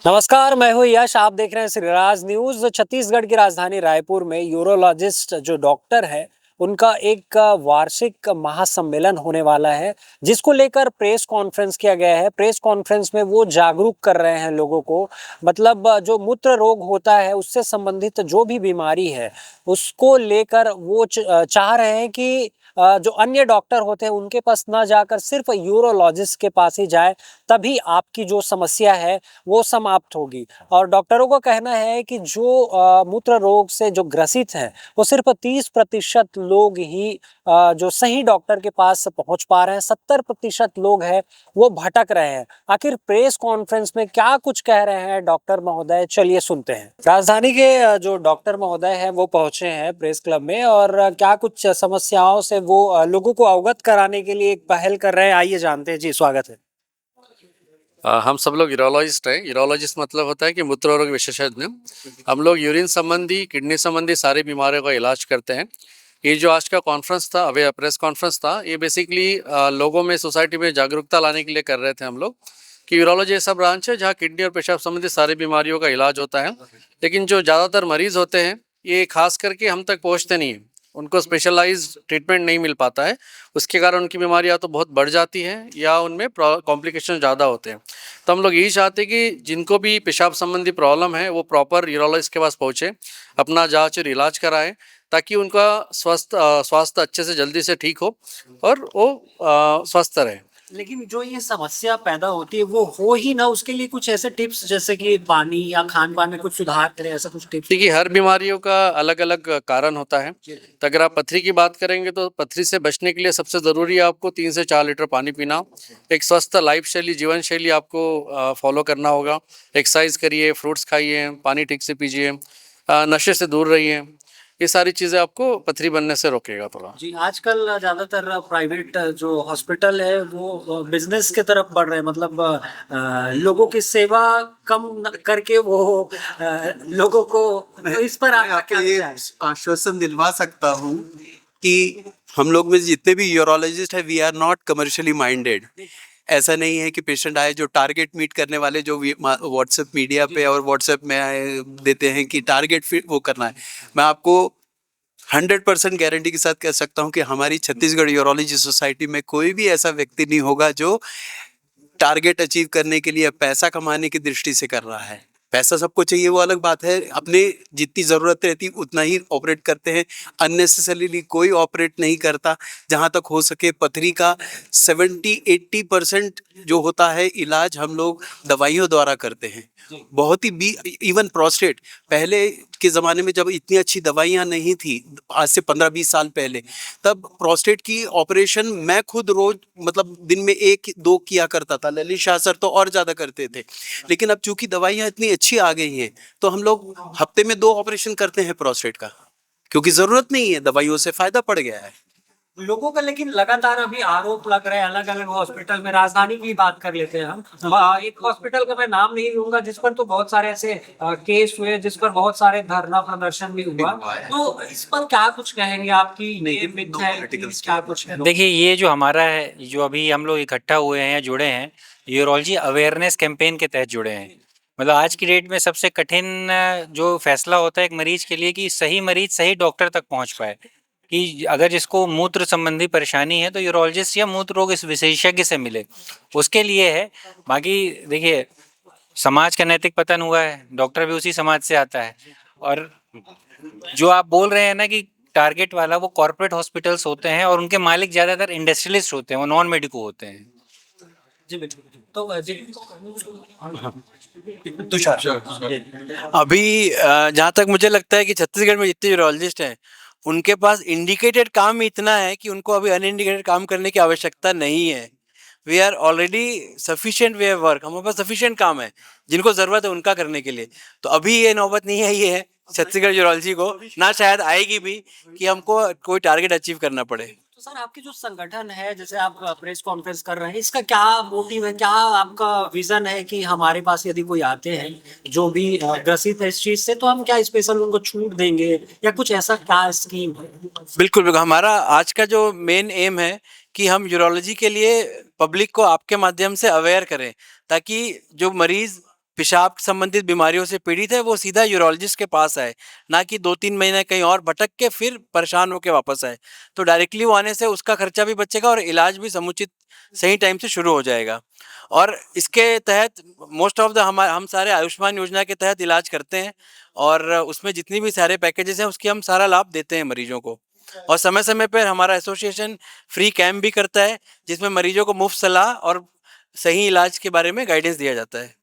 नमस्कार, मैं हूँ यश। आप देख रहे हैं श्रीराज न्यूज। छत्तीसगढ़ की राजधानी रायपुर में यूरोलॉजिस्ट जो डॉक्टर है, उनका एक वार्षिक महासम्मेलन होने वाला है, जिसको लेकर प्रेस कॉन्फ्रेंस किया गया है। प्रेस कॉन्फ्रेंस में वो जागरूक कर रहे हैं लोगों को। मतलब जो मूत्र रोग होता है, उससे संबंधित जो भी बीमारी है, उसको लेकर वो चाह रहे हैं कि जो अन्य डॉक्टर होते हैं उनके पास ना जाकर सिर्फ यूरोलॉजिस्ट के पास ही जाए, तभी आपकी जो समस्या है वो समाप्त होगी। और डॉक्टरों का कहना है कि जो मूत्र रोग से जो ग्रसित हैं, वो सिर्फ 30% लोग ही जो सही डॉक्टर के पास पहुंच पा रहे हैं। 70% लोग हैं वो भटक रहे हैं। आखिर प्रेस कॉन्फ्रेंस में क्या कुछ कह रहे हैं डॉक्टर महोदय, चलिए सुनते हैं। राजधानी के जो डॉक्टर महोदय हैं वो पहुंचे हैं प्रेस क्लब में, और क्या कुछ समस्याओं से वो लोगों को अवगत कराने के लिए एक पहल कर रहे हैं, आइए जानते हैं। जी, स्वागत है। हम सब लोग यूरोलॉजिस्ट हैं। यूरोलॉजिस्ट मतलब होता है कि मूत्र रोग विशेषज्ञ। हम लोग यूरिन संबंधी, किडनी संबंधी सारी बीमारियों का इलाज करते हैं। ये जो आज का कॉन्फ्रेंस था, अवे प्रेस कॉन्फ्रेंस था, ये बेसिकली लोगों में, सोसाइटी में जागरूकता लाने के लिए कर रहे थे हम लोग कि यूरोलॉजी ऐसा ब्रांच है जहाँ किडनी और पेशाब संबंधी सारी बीमारियों का इलाज होता है। लेकिन जो ज़्यादातर मरीज होते हैं, ये खास करके हम तक पहुँचते नहीं हैं, उनको स्पेशलाइज ट्रीटमेंट नहीं मिल पाता है। उसके कारण उनकी बीमारी या तो बहुत बढ़ जाती है या उनमें कॉम्प्लिकेशन ज़्यादा होते हैं। तो हम लोग यही चाहते हैं कि जिनको भी पेशाब संबंधी प्रॉब्लम है वो प्रॉपर यूरोलॉजिस्ट के पास पहुँचे, अपना जांच और इलाज कराएं, ताकि उनका स्वास्थ्य अच्छे से जल्दी से ठीक हो और वो स्वस्थ रहे। लेकिन जो ये समस्या पैदा होती है वो हो ही ना, उसके लिए कुछ ऐसे टिप्स, जैसे कि पानी या खान पान में कुछ सुधार करें, ऐसा कुछ टिप्स? देखिए, हर बीमारियों का अलग अलग कारण होता है। तो अगर आप पथरी की बात करेंगे तो पथरी से बचने के लिए सबसे ज़रूरी है आपको 3 से 4 लीटर पानी पीना। एक स्वस्थ लाइफ शैली, जीवन शैली आपको फॉलो करना होगा। एक्सरसाइज करिए, फ्रूट्स खाइए, पानी ठीक से पीजिए, नशे से दूर रहिए। ये सारी चीज़ें आपको पथरी बनने से रोकेगा थोड़ा। जी, आजकल ज्यादातर प्राइवेट जो हॉस्पिटल है वो बिजनेस के तरफ बढ़ रहे हैं। मतलब लोगों की सेवा कम करके वो लोगों को, तो इस पर मैं आपका आपको क्या ये विचार है? आश्वासन दिलवा सकता हूँ कि हम लोग में जितने भी यूरोलॉजिस्ट है, we are not commercially minded. ऐसा नहीं है कि पेशेंट आए जो टारगेट मीट करने वाले, जो व्हाट्सएप मीडिया पे और व्हाट्सएप में आए देते हैं कि टारगेट फिट वो करना है। मैं आपको 100% गारंटी के साथ कह सकता हूँ कि हमारी छत्तीसगढ़ यूरोलॉजी सोसाइटी में कोई भी ऐसा व्यक्ति नहीं होगा जो टारगेट अचीव करने के लिए पैसा कमाने की दृष्टि से कर रहा है। पैसा सबको चाहिए, वो अलग बात है। अपने जितनी ज़रूरत रहती उतना ही ऑपरेट करते हैं, अननेसेसरीली कोई ऑपरेट नहीं करता। जहाँ तक हो सके पथरी का 70-80% जो होता है इलाज हम लोग दवाइयों द्वारा करते हैं। बहुत ही इवन प्रोस्टेट, पहले के ज़माने में जब इतनी अच्छी दवाइयाँ नहीं थी, आज से 15-20 साल पहले, तब प्रोस्टेट की ऑपरेशन मैं खुद रोज, मतलब दिन में 1-2 किया करता था। ललित शाह सर तो और ज़्यादा करते थे। लेकिन अब चूंकि दवाइयाँ इतनी अच्छी आ गई हैं, तो हम लोग हफ्ते में 2 ऑपरेशन करते हैं प्रोस्टेट का, क्योंकि ज़रूरत नहीं है, दवाइयों से फ़ायदा पड़ गया है। लोगों का लेकिन लगातार अभी आरोप लग रहे हैं अलग अलग हॉस्पिटल में। राजधानी की बात कर लेते हैं हम। एक हॉस्पिटल का मैं नाम नहीं लूंगा, जिस पर तो बहुत सारे ऐसे केस हुए, जिस पर बहुत सारे धरना प्रदर्शन भी हुआ। तो इस पर क्या कुछ कहेंगे? आपकी ये मिथ है कि क्या कुछ है? देखिए, ये जो हमारा है, जो अभी हम लोग इकट्ठा हुए हैं, जुड़े हैं, यूरोलॉजी अवेयरनेस कैंपेन के तहत जुड़े हैं। मतलब आज की डेट में सबसे कठिन जो फैसला होता है एक मरीज के लिए, कि सही मरीज सही डॉक्टर तक पहुंच पाए। कि अगर जिसको मूत्र संबंधी परेशानी है तो यूरोलॉजिस्ट या मूत्र रोग इस विशेषज्ञ से मिले, उसके लिए है। बाकी देखिए, समाज का नैतिक पतन हुआ है, डॉक्टर भी उसी समाज से आता है। और जो आप बोल रहे हैं ना कि टारगेट वाला, वो कॉर्पोरेट हॉस्पिटल्स होते हैं और उनके मालिक ज्यादातर इंडस्ट्रियलिस्ट होते हैं, वो नॉन मेडिको होते हैं। जी बिल्कुल। तो जी, अभी जहाँ तक मुझे लगता है कि छत्तीसगढ़ में जितने यूरोलॉजिस्ट हैं, उनके पास इंडिकेटेड काम इतना है कि उनको अभी अनइंडिकेटेड काम करने की आवश्यकता नहीं है। We are already sufficient, we have work, हमारे पास सफिशिएंट काम है जिनको ज़रूरत है उनका करने के लिए। तो अभी ये नौबत नहीं आई है छत्तीसगढ़ यूरोलॉजी को, ना शायद आएगी भी, कि हमको कोई टारगेट अचीव करना पड़े। तो सर, आपकी जो संगठन है, जैसे आप प्रेस कॉन्फ्रेंस कर रहे हैं, इसका क्या मोटिव है? क्या आपका विजन है कि हमारे पास यदि कोई आते हैं जो भी ग्रसित है इस चीज से, तो हम क्या स्पेशल उनको छूट देंगे, या कुछ ऐसा क्या स्कीम है? बिल्कुल बिल्कुल, हमारा आज का जो मेन एम है कि हम यूरोलॉजी के लिए पब्लिक को आपके माध्यम से अवेयर करें, ताकि जो मरीज पेशाब संबंधित बीमारियों से पीड़ित है वो सीधा यूरोलॉजिस्ट के पास आए, ना कि 2-3 महीने कहीं और भटक के फिर परेशान होकर वापस आए। तो डायरेक्टली वो आने से उसका खर्चा भी बचेगा और इलाज भी समुचित सही टाइम से शुरू हो जाएगा। और इसके तहत मोस्ट ऑफ द हम सारे आयुष्मान योजना के तहत इलाज करते हैं और उसमें जितनी भी सारे पैकेजेस हैं उसकी हम सारा लाभ देते हैं मरीजों को। और समय समय पर हमारा एसोसिएशन फ्री कैंप भी करता है जिसमें मरीजों को मुफ्त सलाह और सही इलाज के बारे में गाइडेंस दिया जाता है।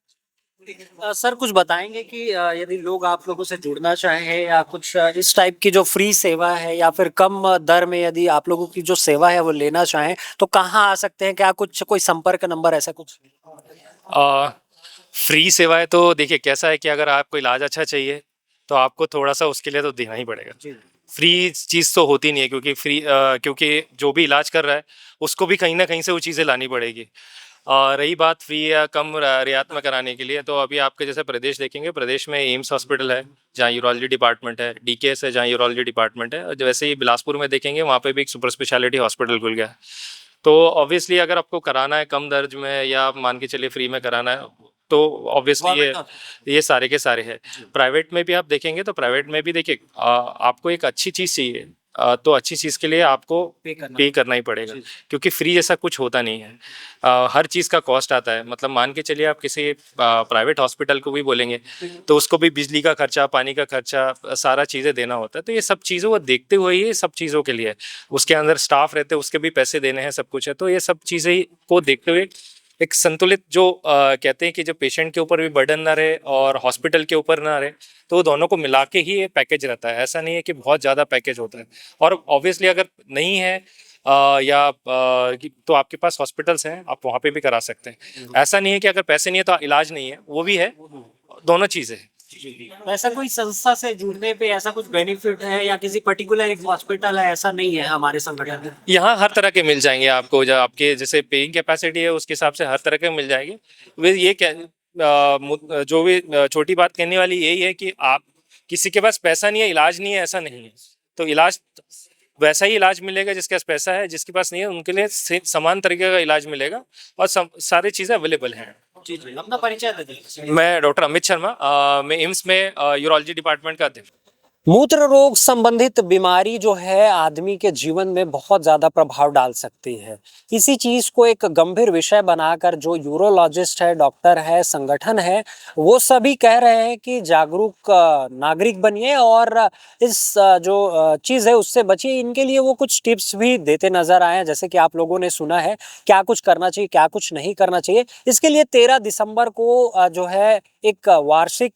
सर कुछ बताएंगे कि यदि लोग आप लोगों से जुड़ना चाहें या कुछ इस टाइप की जो फ्री सेवा है या फिर कम दर में यदि आप लोगों की जो सेवा है वो लेना चाहें तो कहाँ आ सकते हैं? क्या कुछ कोई संपर्क नंबर ऐसा कुछ? फ्री सेवाएं तो देखिए कैसा है कि अगर आपको इलाज अच्छा चाहिए तो आपको थोड़ा सा उसके लिए तो देना ही पड़ेगा। फ्री चीज़ तो होती नहीं है क्योंकि जो भी इलाज कर रहा है उसको भी कहीं ना कहीं से वो चीज़ें लानी पड़ेगी। रही बात फ्री या कम रियायत में कराने के लिए, तो अभी आपके जैसे प्रदेश देखेंगे, प्रदेश में एम्स हॉस्पिटल है जहाँ यूरोलॉजी डिपार्टमेंट है, डीकेएस है जहाँ यूरोलॉजी डिपार्टमेंट है, और वैसे ही बिलासपुर में देखेंगे वहाँ पे भी एक सुपर स्पेशलिटी हॉस्पिटल खुल गया है। तो ऑब्वियसली अगर आपको कराना है कम दर्ज में या मान के चलिए फ्री में कराना है तो ऑब्वियसली ये सारे के सारे हैं। प्राइवेट में भी आप देखेंगे तो प्राइवेट में भी देखिए आपको एक अच्छी चीज़ चाहिए तो अच्छी चीज़ के लिए आपको पे करना ही पड़ेगा क्योंकि फ्री जैसा कुछ होता नहीं है। हर चीज़ का कॉस्ट आता है। मतलब मान के चलिए आप किसी प्राइवेट हॉस्पिटल को भी बोलेंगे तो उसको भी बिजली का खर्चा, पानी का खर्चा, सारा चीज़ें देना होता है। तो ये सब चीज़ों को देखते हुए ये सब चीज़ों के लिए उसके अंदर स्टाफ रहते हैं, उसके भी पैसे देने हैं, सब कुछ है। तो ये सब चीज़ें को देखते हुए एक संतुलित जो कहते हैं कि जो पेशेंट के ऊपर भी बर्डन ना रहे और हॉस्पिटल के ऊपर ना रहे, तो दोनों को मिला के ही ये पैकेज रहता है। ऐसा नहीं है कि बहुत ज़्यादा पैकेज होता है। और ऑब्वियसली अगर नहीं है तो आपके पास हॉस्पिटल्स हैं, आप वहाँ पे भी करा सकते हैं। ऐसा नहीं है कि अगर पैसे नहीं है तो इलाज नहीं है, वो भी है, दोनों चीज़ें हैं। ऐसा कोई संस्था से जुड़ने पे ऐसा कुछ बेनिफिट है या किसी पर्टिकुलर एक हॉस्पिटल है ऐसा नहीं है हमारे संगठन में? यहाँ हर तरह के मिल जाएंगे आपको, जो आपके जैसे पेइंग कैपेसिटी है उसके हिसाब से हर तरह के मिल जाएंगे। वे ये क्या जो भी छोटी बात कहने वाली यही है कि आप किसी के पास पैसा नहीं है, इलाज नहीं है, ऐसा नहीं है। तो इलाज वैसा ही इलाज मिलेगा जिसके पास पैसा है, जिसके पास नहीं है उनके लिए समान तरीके का इलाज मिलेगा और सारी चीज़ें अवेलेबल हैं। जी जी, अपना परिचय दीजिए। मैं डॉक्टर अमित शर्मा, मैं एम्स में यूरोलॉजी डिपार्टमेंट का अध्यक्ष। मूत्र रोग संबंधित बीमारी जो है आदमी के जीवन में बहुत ज्यादा प्रभाव डाल सकती है। इसी चीज को एक गंभीर विषय बनाकर जो यूरोलॉजिस्ट है, डॉक्टर है, संगठन है, वो सभी कह रहे हैं कि जागरूक नागरिक बनिए और इस जो चीज है उससे बचिए। इनके लिए वो कुछ टिप्स भी देते नजर आए हैं, जैसे कि आप लोगों ने सुना है क्या कुछ करना चाहिए, क्या कुछ नहीं करना चाहिए। इसके लिए 13 दिसंबर को जो है एक वार्षिक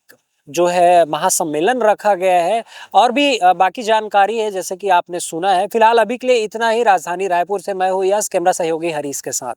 जो है महासम्मेलन रखा गया है और भी बाकी जानकारी है जैसे कि आपने सुना है। फिलहाल अभी के लिए इतना ही। राजधानी रायपुर से मैं हूँ यश, कैमरा सहयोगी हरीश के साथ।